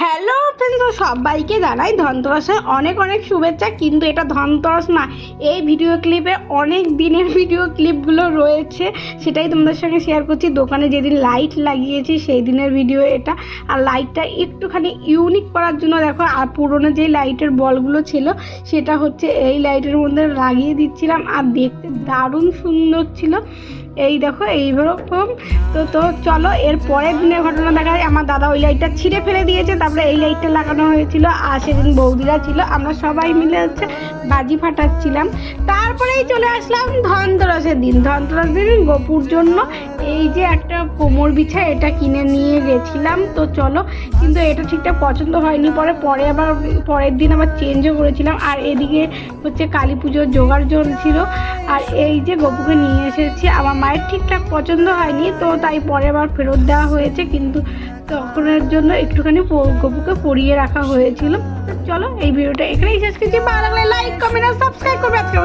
Hello friends, সবাইকে জানাই ধনতেরাসের অনেক অনেক শুভেচ্ছা। কিন্তু এটা ধনতেরাস না, এই ভিডিও ক্লিপে অনেক দিনের ভিডিও ক্লিপগুলো রয়েছে, সেটাই তোমাদের সঙ্গে শেয়ার করছি। দোকানে যেদিন লাইট লাগিয়েছি সেই দিনের ভিডিও এটা। আর লাইটটা একটুখানি ইউনিক করার জন্য দেখো, আর পুরোনো যে লাইটের বলগুলো ছিল সেটা হচ্ছে এই লাইটের মধ্যে লাগিয়ে দিচ্ছিলাম, আর দেখতে দারুণ সুন্দর ছিল। এই দেখো এইরকম। তো চলো এর পরের দিনের ঘটনা দেখা যায়। আমার দাদা ওই লাইটটা ছিঁড়ে ফেলে দিয়েছে, তারপরে এই লাইটটা লাগানো হয়েছিল। আর সেদিন বৌদিরা ছিল, আমরা সবাই মিলে হচ্ছে বাজি ফাটাচ্ছিলাম। তারপরেই চলে আসলাম ধনতেরাসের দিন। ধনতেরাসের দিন গপুর জন্য এই যে একটা কোমর বিছা এটা কিনে নিয়ে গেছিলাম। তো চলো, কিন্তু এটা ঠিকঠাক পছন্দ হয়নি। পরে আবার পরের দিন আবার চেঞ্জও করেছিলাম। আর এদিকে হচ্ছে কালী পুজোর জোগাড় চলছিল। আর এই যে গপুকে নিয়ে এসেছি, আমার মায়ের ঠিকঠাক পছন্দ হয়নি, তো তাই পরে আবার ফেরত দেওয়া হয়েছে। কিন্তু তখনের জন্য একটুখানি গপুকে পরিয়ে রাখা হয়েছিল। চলো এই ভিডিওটা এখানেই শেষ করছি। ভালো লাগলে লাইক, কমেন্ট আর সাবস্ক্রাইব করবে। আজকে